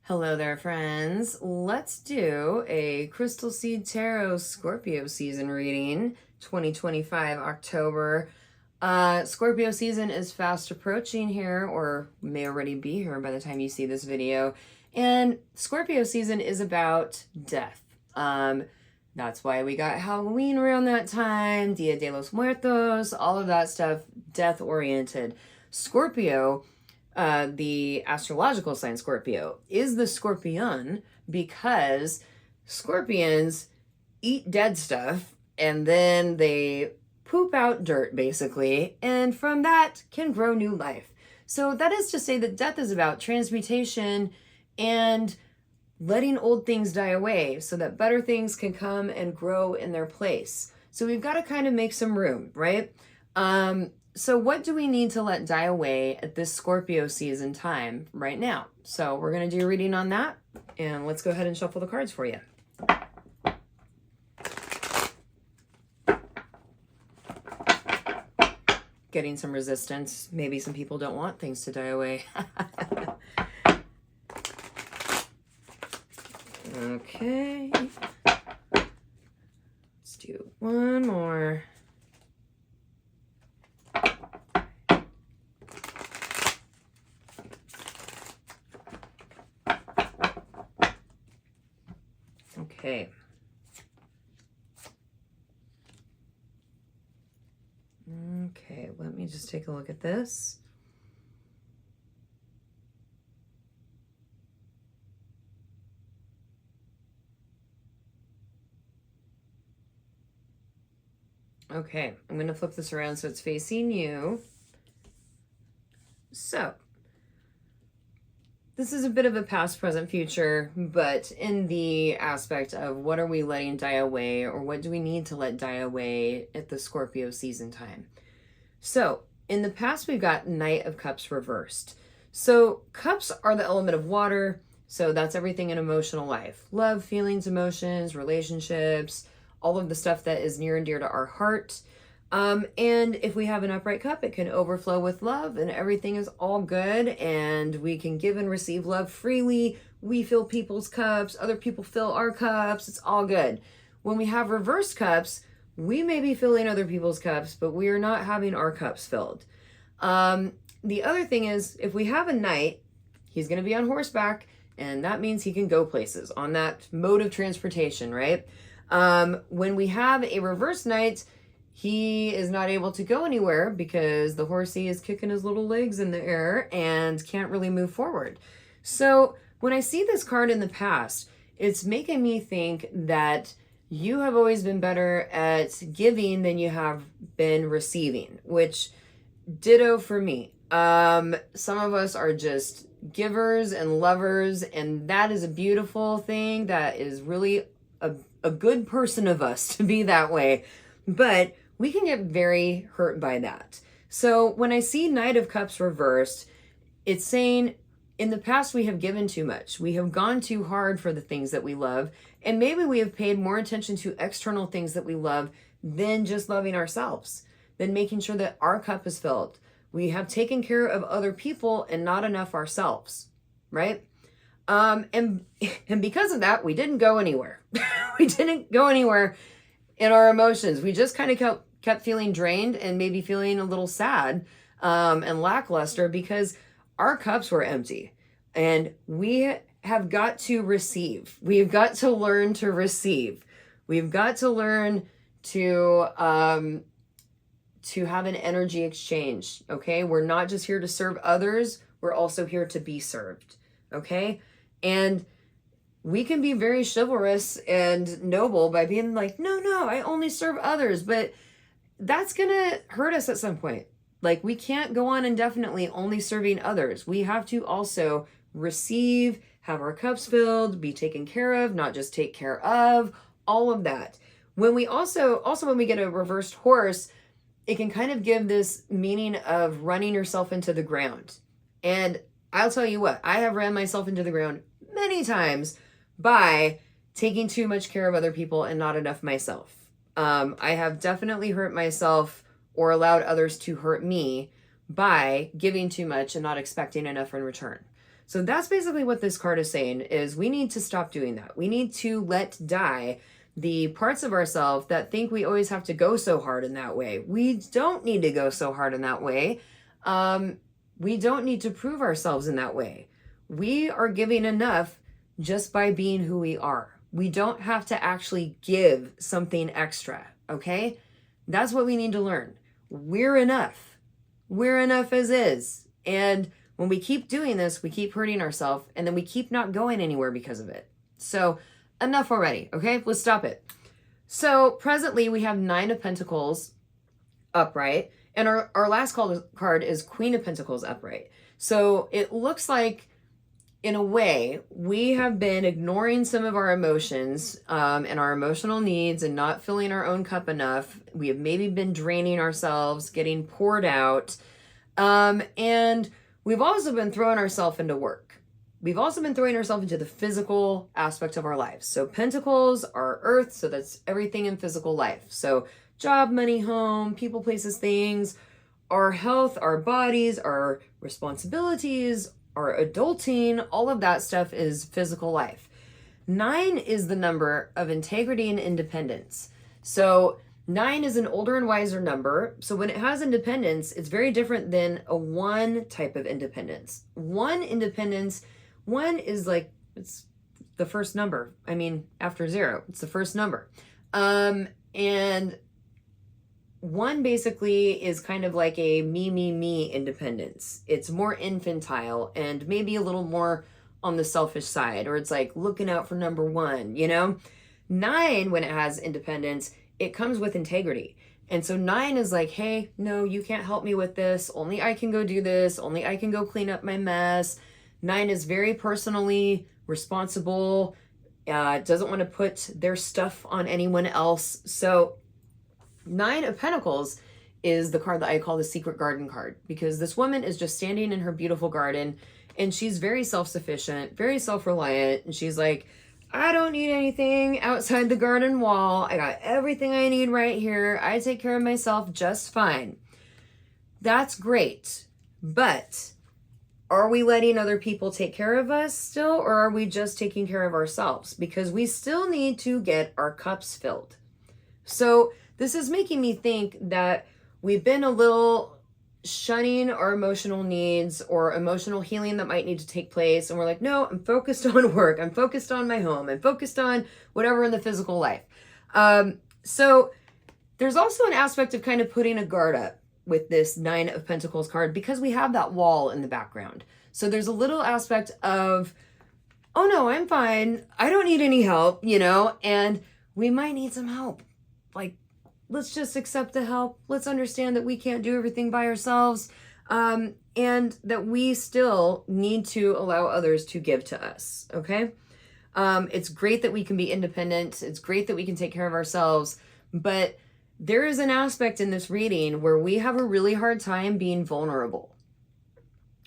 Hello there, friends. Let's do a Crystal Seed Tarot Scorpio season reading, 2025 October. Scorpio season is fast approaching here, or may already be here by the time you see this video. And Scorpio season is about death. That's why we got Halloween around that time, Dia de los Muertos, all of that stuff, death-oriented. Scorpio, the astrological sign Scorpio, is the scorpion because scorpions eat dead stuff and then they poop out dirt, basically, and from that can grow new life. So that is to say that death is about transmutation and letting old things die away so that better things can come and grow in their place. So we've got to kind of make some room, right? So what do we need to let die away at this Scorpio season time right now? So we're going to do a reading on that, and let's go ahead and shuffle the cards for you. Getting some resistance. Maybe some people don't want things to die away. Okay. Let's do one more. Okay. Okay, let me just take a look at this. Okay, I'm going to flip this around so it's facing you. So, this is a bit of a past, present, future, but in the aspect of what are we letting die away, or what do we need to let die away at the Scorpio season time? So, in the past, we've got Knight of Cups reversed. So, cups are the element of water, so that's everything in emotional life. Love, feelings, emotions, relationships, all of the stuff that is near and dear to our heart. And if we have an upright cup, it can overflow with love and everything is all good and we can give and receive love freely. We fill people's cups, other people fill our cups, it's all good. When we have reversed cups, we may be filling other people's cups, but we are not having our cups filled. The other thing is, if we have a knight, he's going to be on horseback, and that means he can go places on that mode of transportation, right? When we have a reverse knight, he is not able to go anywhere because the horsey is kicking his little legs in the air and can't really move forward. So when I see this card in the past, it's making me think that you have always been better at giving than you have been receiving, which ditto for me. Some of us are just givers and lovers, and that is a beautiful thing. That is really a good person of us to be that way, but we can get very hurt by that. So when I see Knight of Cups reversed, it's saying in the past we have given too much. We have gone too hard for the things that we love, and maybe we have paid more attention to external things that we love than just loving ourselves, than making sure that our cup is filled. We have taken care of other people and not enough ourselves, right? And because of that, we didn't go anywhere. We didn't go anywhere in our emotions. We just kind of kept feeling drained and maybe feeling a little sad and lackluster because our cups were empty. And we have got to receive. We've got to learn to receive. We've got to learn to have an energy exchange, okay? We're not just here to serve others. We're also here to be served, okay? And we can be very chivalrous and noble by being like, no, I only serve others. But that's going to hurt us at some point. Like, we can't go on indefinitely only serving others. We have to also receive, have our cups filled, be taken care of, not just take care of, all of that. When we also when we get a reversed horse, it can kind of give this meaning of running yourself into the ground. And I'll tell you what, I have ran myself into the ground many times by taking too much care of other people and not enough myself. I have definitely hurt myself or allowed others to hurt me by giving too much and not expecting enough in return. So that's basically what this card is saying, is we need to stop doing that. We need to let die the parts of ourselves that think we always have to go so hard in that way. We don't need to go so hard in that way. We don't need to prove ourselves in that way. We are giving enough just by being who we are. We don't have to actually give something extra, okay? That's what we need to learn. We're enough. We're enough as is. And when we keep doing this, we keep hurting ourselves, and then we keep not going anywhere because of it. So enough already, okay? Let's stop it. So presently we have 9 of Pentacles upright, and our last card is Queen of Pentacles upright. So it looks like, in a way, we have been ignoring some of our emotions and our emotional needs and not filling our own cup enough. We have maybe been draining ourselves, getting poured out, and we've also been throwing ourselves into work. We've also been throwing ourselves into the physical aspect of our lives. So Pentacles are earth, so that's everything in physical life. So job, money, home, people, places, things, our health, our bodies, our responsibilities, our adulting, all of that stuff is physical life. 9 is the number of integrity and independence. So 9 is an older and wiser number. So when it has independence, it's very different than a 1 type of independence. 1 independence, 1 is like, it's the first number. I mean, after 0, it's the first number. And 1 basically is kind of like a me independence. It's more infantile and maybe a little more on the selfish side, or it's like looking out for number 1, you know? 9, when it has independence, it comes with integrity. And so 9 is like, hey, no, you can't help me with this. Only I can go do this. Only I can go clean up my mess. 9 is very personally responsible, doesn't want to put their stuff on anyone else. So 9 of Pentacles is the card that I call the secret garden card, because this woman is just standing in her beautiful garden and she's very self-sufficient, very self-reliant. And she's like, I don't need anything outside the garden wall. I got everything I need right here. I take care of myself just fine. That's great. But are we letting other people take care of us still, or are we just taking care of ourselves? Because we still need to get our cups filled. So this is making me think that we've been a little shunning our emotional needs or emotional healing that might need to take place. And we're like, no, I'm focused on work. I'm focused on my home. I'm focused on whatever in the physical life. So there's also an aspect of kind of putting a guard up with this 9 of Pentacles card, because we have that wall in the background. So there's a little aspect of, oh no, I'm fine. I don't need any help, you know, and we might need some help. Like, let's just accept the help. Let's understand that we can't do everything by ourselves, and that we still need to allow others to give to us, okay? It's great that we can be independent. It's great that we can take care of ourselves, but there is an aspect in this reading where we have a really hard time being vulnerable.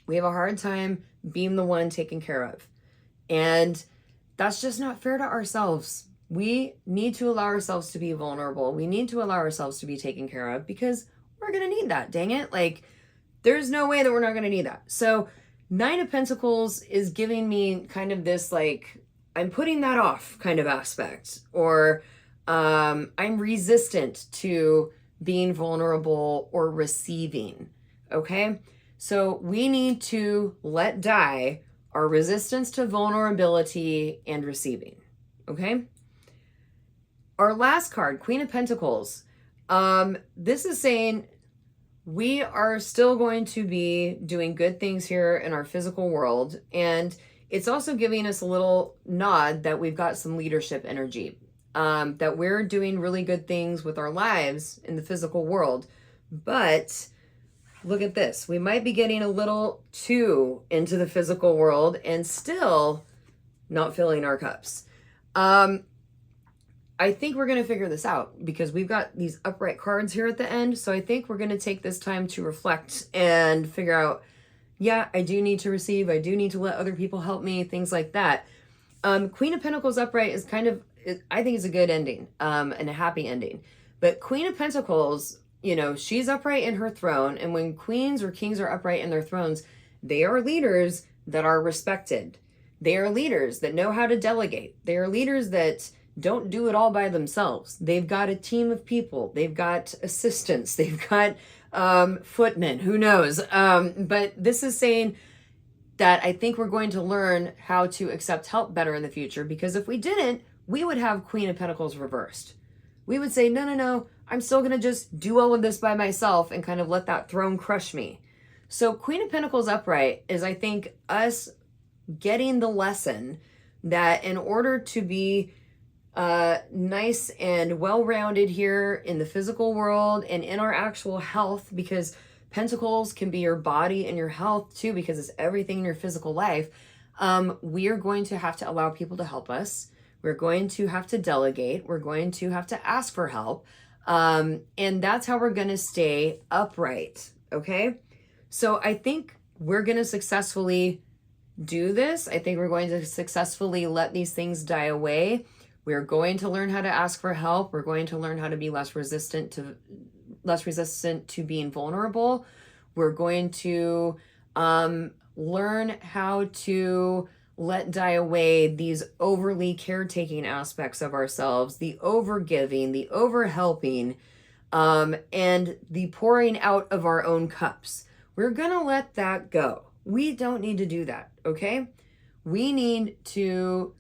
We have a hard time being the one taken care of. And that's just not fair to ourselves. We need to allow ourselves to be vulnerable. We need to allow ourselves to be taken care of, because we're going to need that, dang it. Like, there's no way that we're not going to need that. So 9 of Pentacles is giving me kind of this, like, I'm putting that off kind of aspect, or I'm resistant to being vulnerable or receiving, okay? So we need to let die our resistance to vulnerability and receiving, okay? Our last card, Queen of Pentacles. This is saying we are still going to be doing good things here in our physical world. And it's also giving us a little nod that we've got some leadership energy, that we're doing really good things with our lives in the physical world. But look at this. We might be getting a little too into the physical world and still not filling our cups. I think we're going to figure this out, because we've got these upright cards here at the end. So I think we're going to take this time to reflect and figure out, yeah, I do need to receive. I do need to let other people help me, things like that. Queen of Pentacles upright is kind of, I think it's a good ending, and a happy ending. But Queen of Pentacles, you know, she's upright in her throne. And when queens or kings are upright in their thrones, they are leaders. that are respected. They are leaders that know how to delegate. They are leaders that don't do it all by themselves. They've got a team of people. They've got assistants. They've got footmen. Who knows? But this is saying that I think we're going to learn how to accept help better in the future, because if we didn't, we would have Queen of Pentacles reversed. We would say, no, no, no, I'm still going to just do all of this by myself and kind of let that throne crush me. So Queen of Pentacles upright is, I think, us getting the lesson that in order to be nice and well-rounded here in the physical world and in our actual health, because Pentacles can be your body and your health too, because it's everything in your physical life, we are going to have to allow people to help us. We're going to have to delegate. We're going to have to ask for help. And that's how we're going to stay upright. Okay. So I think we're going to successfully do this. I think we're going to successfully let these things die away. We're going to learn how to ask for help. We're going to learn how to be less resistant to being vulnerable. We're going to learn how to let die away these overly caretaking aspects of ourselves, the overgiving, the overhelping, and the pouring out of our own cups. We're going to let that go. We don't need to do that, okay? We need to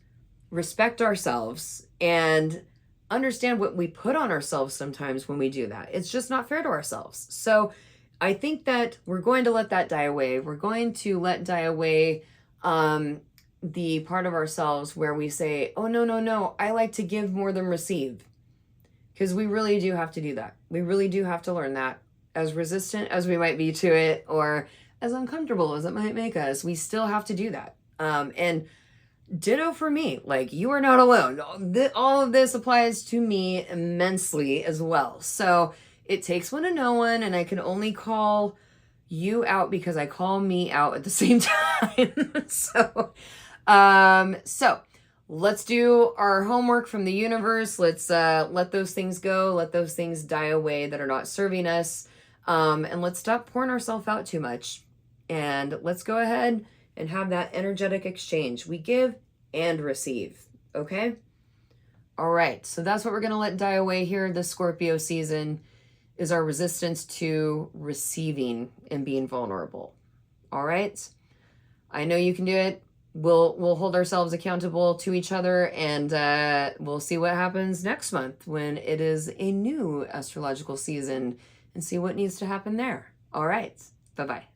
respect ourselves and understand what we put on ourselves sometimes when we do that. It's just not fair to ourselves. So I think that we're going to let that die away. We're going to let die away the part of ourselves where we say, oh, no, no, no, I like to give more than receive. Because we really do have to do that. We really do have to learn that. As resistant as we might be to it, or as uncomfortable as it might make us, we still have to do that. And ditto for me, like, you are not alone. All of this applies to me immensely as well. So it takes one to know one, and I can only call you out because I call me out at the same time. So let's do our homework from the universe. Let's let those things go. Let those things die away that are not serving us. And let's stop pouring ourselves out too much. And let's go ahead and have that energetic exchange. We give and receive. Okay? All right. So that's what we're going to let die away here this Scorpio season, is our resistance to receiving and being vulnerable. All right? I know you can do it. We'll hold ourselves accountable to each other, and we'll see what happens next month when it is a new astrological season, and see what needs to happen there. All right. Bye-bye.